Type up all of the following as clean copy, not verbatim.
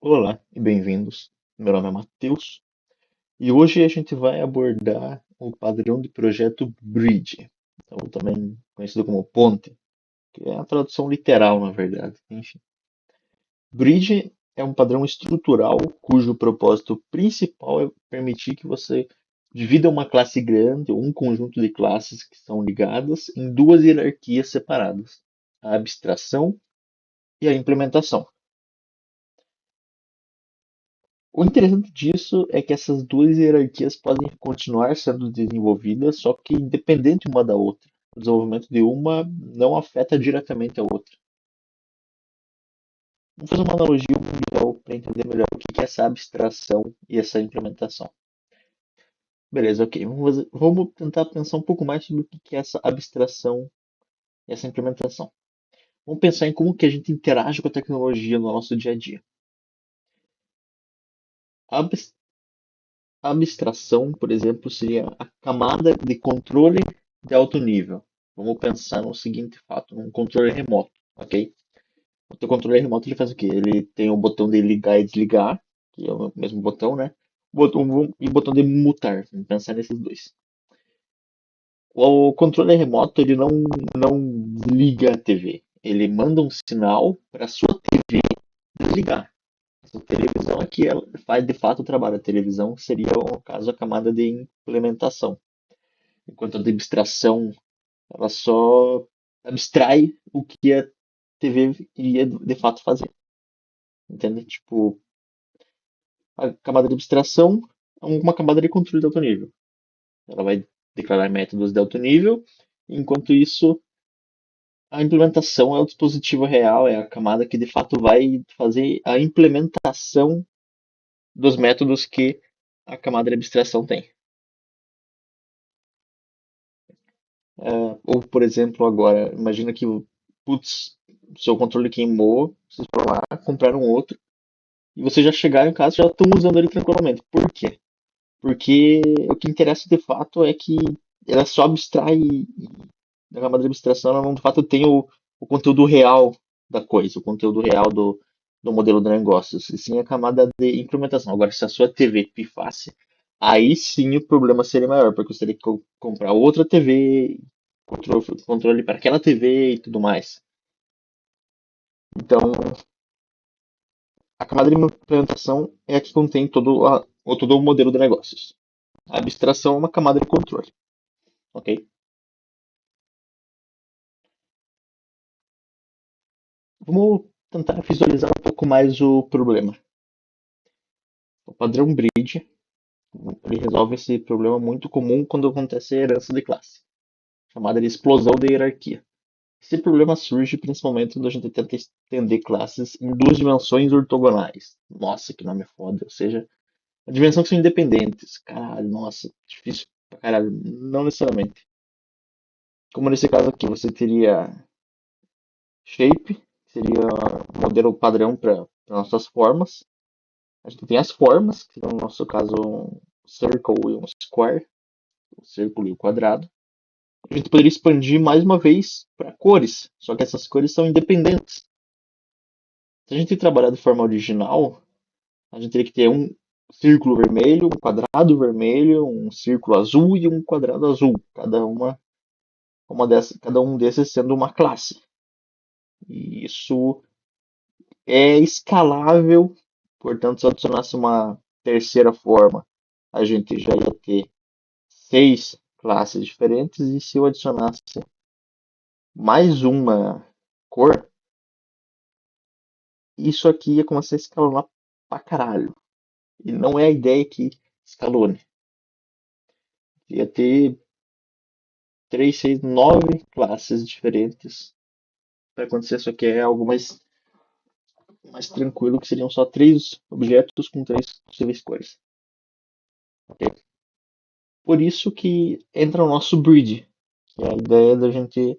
Olá e bem-vindos. Meu nome é Matheus e hoje a gente vai abordar o padrão de projeto Bridge, ou também conhecido como ponte, que é a tradução literal, na verdade. Enfim, Bridge é um padrão estrutural cujo propósito principal é permitir que você divida uma classe grande ou um conjunto de classes que são ligadas em duas hierarquias separadas: a abstração e a implementação. O interessante disso é que essas duas hierarquias podem continuar sendo desenvolvidas, só que independente uma da outra. O desenvolvimento de uma não afeta diretamente a outra. Vamos fazer uma analogia mundial para entender melhor o que é essa abstração e essa implementação. Beleza, ok. Vamos tentar pensar um pouco mais sobre o que é essa abstração e essa implementação. Vamos pensar em como que a gente interage com a tecnologia no nosso dia a dia. A abstração, por exemplo, seria a camada de controle de alto nível. Vamos pensar no seguinte fato, num controle remoto, ok? O teu controle remoto ele faz o quê? Ele tem o botão de ligar e desligar, que é o mesmo botão, né? E o botão de mutar. Vamos pensar nesses dois. O controle remoto ele não desliga a TV. Ele manda um sinal para a sua TV desligar. A televisão é que ela faz de fato o trabalho. A televisão seria, no caso, a camada de implementação. Enquanto a abstração, ela só abstrai o que a TV iria de fato fazer. Entende? Tipo, a camada de abstração é uma camada de controle de alto nível. Ela vai declarar métodos de alto nível, enquanto isso, a implementação é o dispositivo real, é a camada que de fato vai fazer a implementação dos métodos que a camada de abstração tem. Ou, por exemplo, agora, imagina que, putz, seu controle queimou, vocês foram lá, compraram outro, e vocês já chegaram em casa e já estão usando ele tranquilamente. Por quê? Porque o que interessa de fato é que ela só abstrai, na camada de abstração, ela não de fato tem o conteúdo real da coisa, o conteúdo real do modelo de negócios, e sim a camada de implementação. Agora, se a sua TV pifasse, aí sim o problema seria maior, porque você teria que comprar outra TV, controle para aquela TV e tudo mais. Então, a camada de implementação é a que contém todo o modelo de negócios. A abstração é uma camada de controle, ok? Vamos tentar visualizar um pouco mais o problema. O padrão Bridge ele resolve esse problema muito comum quando acontece a herança de classe, chamada de explosão de hierarquia. Esse problema surge principalmente quando a gente tenta estender classes em duas dimensões ortogonais. Nossa, que nome foda. Ou seja, a dimensão que são independentes. Caralho, nossa, difícil pra caralho. Não necessariamente. Como nesse caso aqui, você teria shape, que seria o modelo padrão para nossas formas. A gente tem as formas, que no nosso caso um circle e um square, o círculo e o quadrado. A gente poderia expandir mais uma vez para cores, só que essas cores são independentes. Se a gente trabalhar de forma original, a gente teria que ter um círculo vermelho, um quadrado vermelho, um círculo azul e um quadrado azul, cada um desses sendo uma classe. E isso é escalável, portanto, se eu adicionasse uma terceira forma, a gente já ia ter seis classes diferentes, e se eu adicionasse mais uma cor, isso aqui ia começar a escalonar pra caralho. E não é a ideia que escalone. Ia ter 3, 6, 9 classes diferentes para acontecer. Isso aqui é algo mais tranquilo, que seriam só três objetos com três possíveis cores. Okay? Por isso que entra o nosso bridge, que é a ideia da gente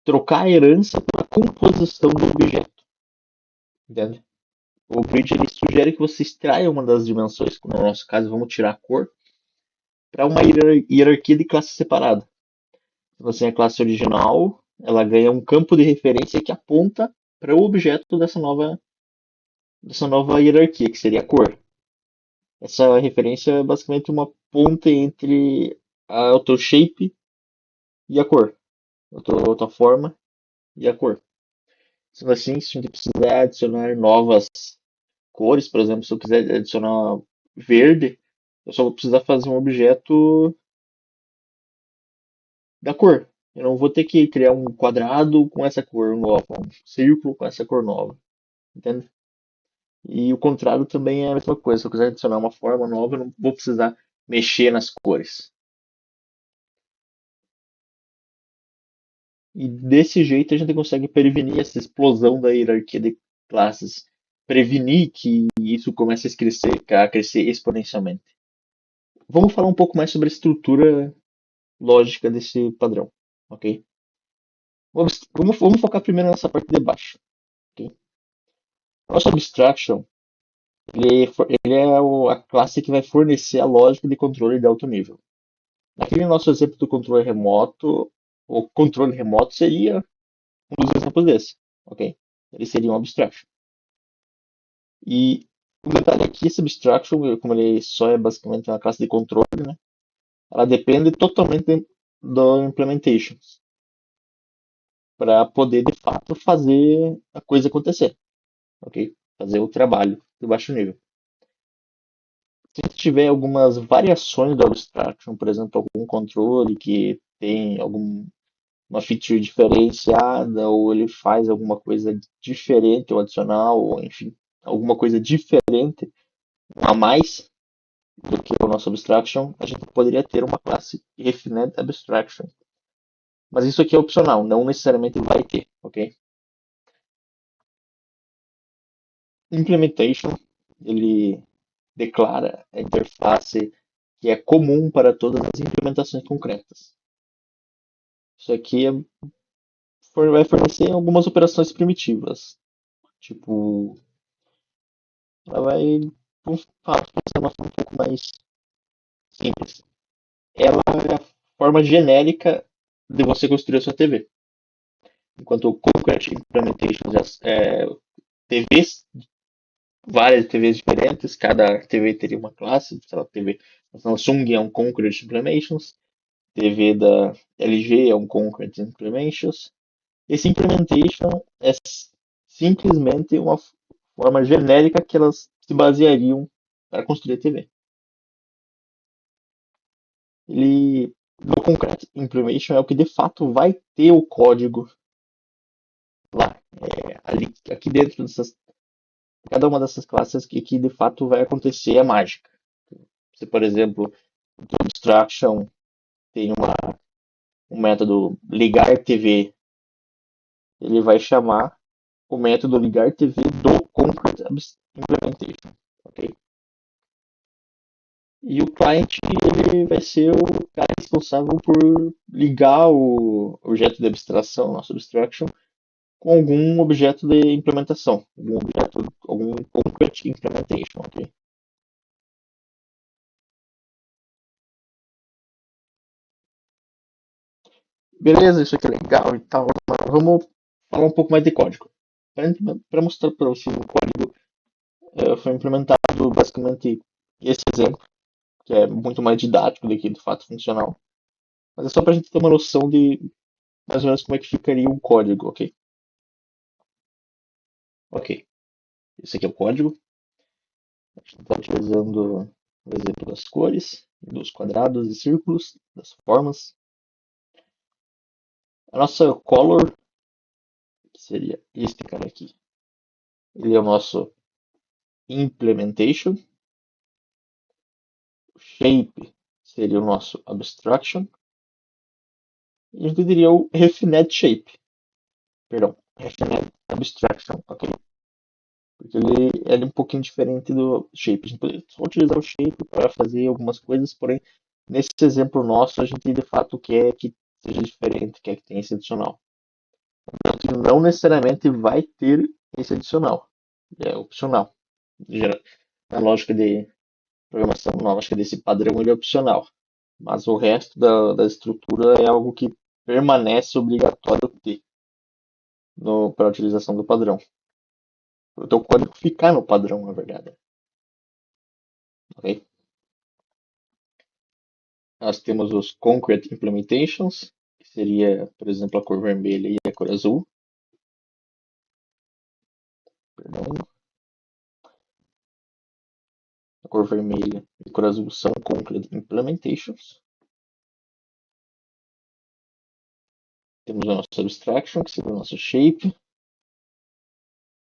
trocar a herança pela composição do objeto. Entende? O bridge ele sugere que você extraia uma das dimensões, no nosso caso vamos tirar a cor, para uma hierarquia de classe separada. Se você é a classe original, ela ganha um campo de referência que aponta para o objeto dessa nova hierarquia, que seria a cor. Essa referência é basicamente uma ponte entre o teu shape e a cor, a tua forma e a cor. Sendo assim, se a gente precisar adicionar novas cores, por exemplo, se eu quiser adicionar verde, eu só vou precisar fazer um objeto da cor. Eu não vou ter que criar um quadrado com essa cor nova, um círculo com essa cor nova, entende? E o contrário também é a mesma coisa. Se eu quiser adicionar uma forma nova, eu não vou precisar mexer nas cores. E desse jeito a gente consegue prevenir essa explosão da hierarquia de classes, prevenir que isso comece a crescer exponencialmente. Vamos falar um pouco mais sobre a estrutura lógica desse padrão, ok? Vamos focar primeiro nessa parte de baixo, ok? Nosso abstraction, ele é a classe que vai fornecer a lógica de controle de alto nível. Naquele nosso exemplo do controle remoto, o controle remoto seria um dos exemplos desse, ok? Ele seria um abstraction. E o detalhe aqui, esse abstraction, como ele só é basicamente uma classe de controle, né? Ela depende totalmente do implementation para poder de fato fazer a coisa acontecer, ok? Fazer o trabalho de baixo nível. Se a gente tiver algumas variações do abstraction, por exemplo, algum controle que tem uma feature diferenciada, ou ele faz alguma coisa diferente ou adicional, ou enfim, alguma coisa diferente a mais do que o nosso abstraction, a gente poderia ter uma classe Refined Abstraction. Mas isso aqui é opcional, não necessariamente vai ter, ok? Implementation, ele declara a interface que é comum para todas as implementações concretas. Isso aqui vai fornecer algumas operações primitivas, tipo, ela vai fazer uma forma um pouco mais simples. Ela é a forma genérica de você construir a sua TV. Enquanto o Concrete Implementation TVs, várias TVs diferentes, cada TV teria uma classe, sei lá, TV da Samsung é um Concrete Implementations, TV da LG é um Concrete Implementations. Esse implementation é simplesmente uma forma genérica que elas se baseariam para construir a TV. Ele, no Concrete Implementation, é o que de fato vai ter o código lá, ali, aqui dentro dessas, cada uma dessas classes que de fato vai acontecer a mágica. Se, por exemplo, o Abstraction tem um método ligar TV, ele vai chamar o método ligar TV do Concrete Implementation, ok? E o cliente ele vai ser o cara responsável por ligar o objeto de abstração, nosso abstraction, com algum objeto de implementação, algum concrete implementation, ok? Beleza, isso aqui é legal e tal, mas vamos falar um pouco mais de código. Para mostrar para você o código, foi implementado basicamente esse exemplo, que é muito mais didático do que de fato funcional. Mas é só para a gente ter uma noção de mais ou menos como é que ficaria um código, ok? Ok, esse aqui é o código. A gente está utilizando o exemplo das cores, dos quadrados e círculos, das formas. A nossa color, que seria este cara aqui, ele é o nosso implementation. O shape seria o nosso abstraction. E a gente diria o refined shape, perdão, refined abstraction, ok? Porque ele é um pouquinho diferente do shape. A gente pode só utilizar o shape para fazer algumas coisas, porém, nesse exemplo nosso, a gente de fato quer que seja diferente, quer que tenha esse adicional. Que não necessariamente vai ter esse adicional. É opcional. Na lógica de programação, na lógica desse padrão, ele é opcional. Mas o resto da estrutura é algo que permanece obrigatório ter para a utilização do padrão. para o teu código ficar no padrão, na verdade. Ok? Nós temos os concrete implementations, que seria, por exemplo, a cor vermelha e a cor azul. Perdão. A cor vermelha e a cor azul são concrete implementations. Temos o nosso abstraction, que seria o nosso shape.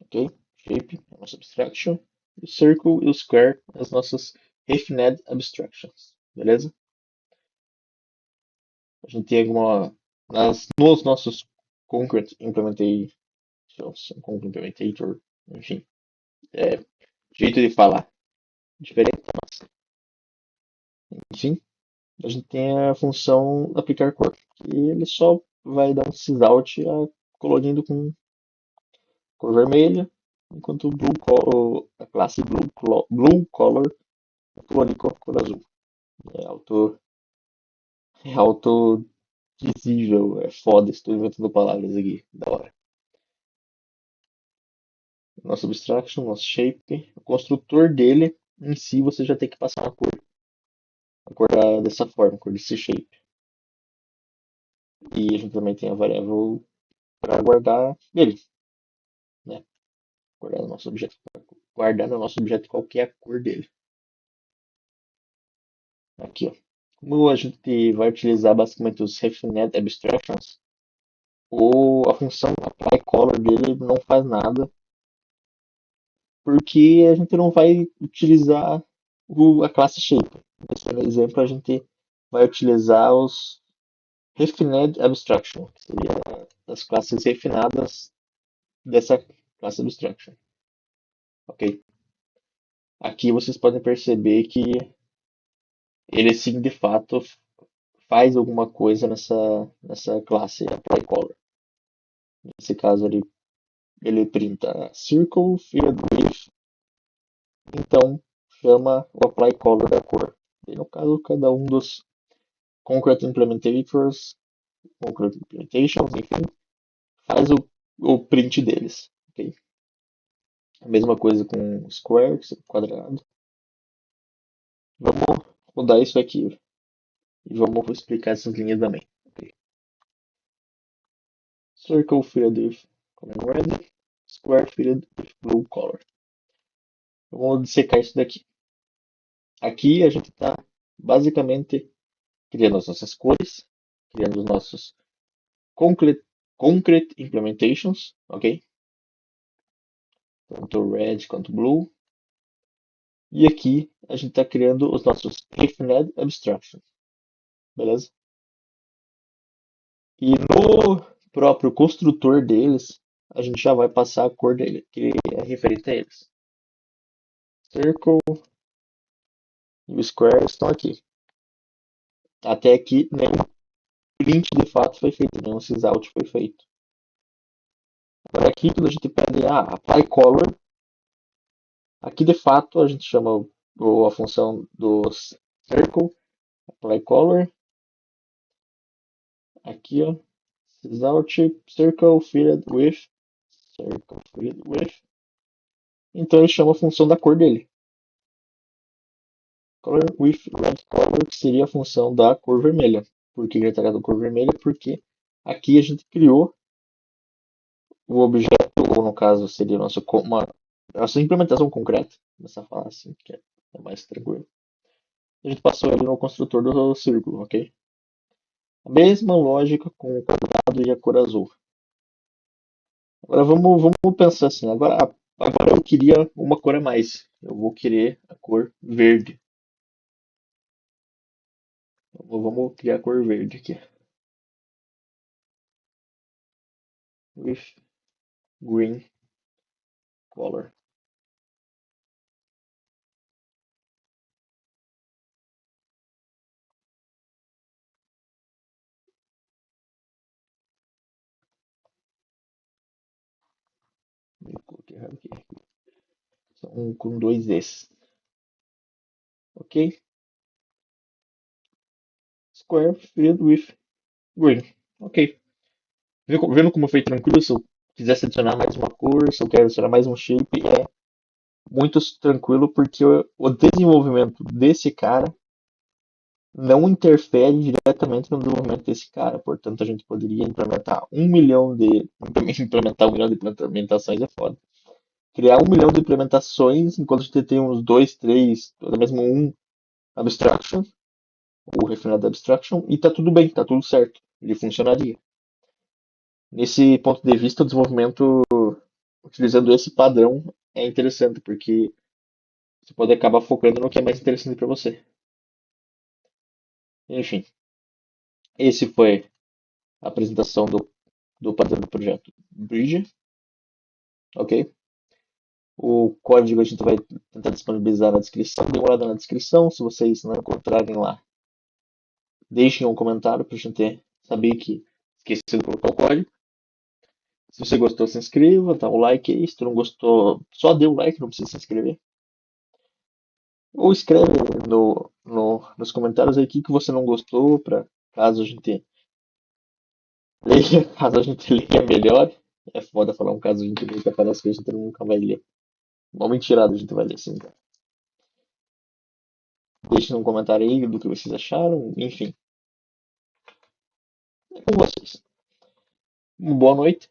Ok? Shape é a nossa abstraction. O circle e o square, as nossas refined abstractions. Beleza? A gente tem alguma. Nos nossos concrete implementations, concrete implementator, enfim, é, jeito de falar diferente, mas enfim, a gente tem a função aplicar cor, que ele só vai dar um sysout colorindo com cor vermelha, enquanto o a classe blue color colorir com a cor azul. É é auto visível, é foda, estou inventando palavras aqui, da hora. Nosso abstraction, nosso shape, o construtor dele em si você já tem que passar a cor dessa forma, a cor desse shape. E a gente também tem a variável para guardar ele, né? Guardar no nosso objeto, guardar no nosso objeto qual que é a cor dele. Aqui, ó. Como a gente vai utilizar basicamente os refined abstractions, ou a função apply color dele não faz nada, porque a gente não vai utilizar a classe shape. Nesse exemplo, a gente vai utilizar os refined abstraction, que seria as classes refinadas dessa classe abstraction. Ok? Aqui vocês podem perceber que ele sim, de fato, faz alguma coisa nessa classe apply color. Nesse caso, ele printa circle filled with, então chama o apply color da cor. E no caso, cada um dos concrete implementators, concrete implementations, enfim, faz o print deles. Okay? A mesma coisa com square, quadrado. Vamos rodar isso aqui e vamos explicar essas linhas também. Okay? Circle filled with color red, square filled with blue color. Vamos dissecar isso daqui. Aqui a gente está basicamente criando as nossas cores, criando os nossos concrete, concrete implementations, ok? Tanto red quanto blue. E aqui a gente está criando os nossos refined abstractions, beleza? E no próprio construtor deles, a gente já vai passar a cor dele, que é referente a eles. Circle e o square estão aqui. Até aqui, nenhum print de fato foi feito, nenhum sysout foi feito. Agora aqui, quando a gente pede apply color, aqui de fato a gente chama a função do circle, apply color. Aqui, ó, sysout, circle filled with, circle filled with. Então ele chama a função da cor dele. Color with red color, que seria a função da cor vermelha. Por que ele está dando cor vermelha? Porque aqui a gente criou o objeto, ou no caso seria a nossa implementação concreta, começar a falar assim, que é mais tranquilo. A gente passou ele no construtor do círculo, ok? A mesma lógica com o quadrado e a cor azul. Agora vamos pensar assim, agora eu queria uma cor a mais. Eu vou querer a cor verde. Vamos criar a cor verde aqui. With green color. Eu coloquei errado aqui. São com dois S. Ok? Square filled with green. Ok. Vendo como foi tranquilo quisesse adicionar mais uma cor, se eu quero adicionar mais um shape, é muito tranquilo porque o desenvolvimento desse cara não interfere diretamente no desenvolvimento desse cara. Portanto, a gente poderia implementar 1 milhão de. Implementar 1 milhão de implementações é foda. Criar 1 milhão de implementações enquanto a gente tem uns dois, três, ou até mesmo um abstraction, ou refinado abstraction, e tá tudo bem, tá tudo certo. Ele funcionaria. Nesse ponto de vista, o desenvolvimento utilizando esse padrão é interessante, porque você pode acabar focando no que é mais interessante para você. Enfim, esse foi a apresentação do padrão do projeto Bridge, ok? O código a gente vai tentar disponibilizar na descrição. Dê uma olhada na descrição. Se vocês não encontrarem lá, deixem um comentário para a gente saber que esqueci de colocar o código. Se você gostou, se inscreva, dá um like aí. Se tu não gostou, só dê um like, não precisa se inscrever. Ou escreve nos comentários aí o que você não gostou, para caso a gente leia, caso a gente leia melhor. É foda falar um caso a gente leia, que parece que a gente nunca vai ler. Uma mentirada a gente vai ler sim, cara. Deixe um comentário aí do que vocês acharam. Enfim, é com vocês. Uma boa noite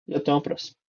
e até uma próxima.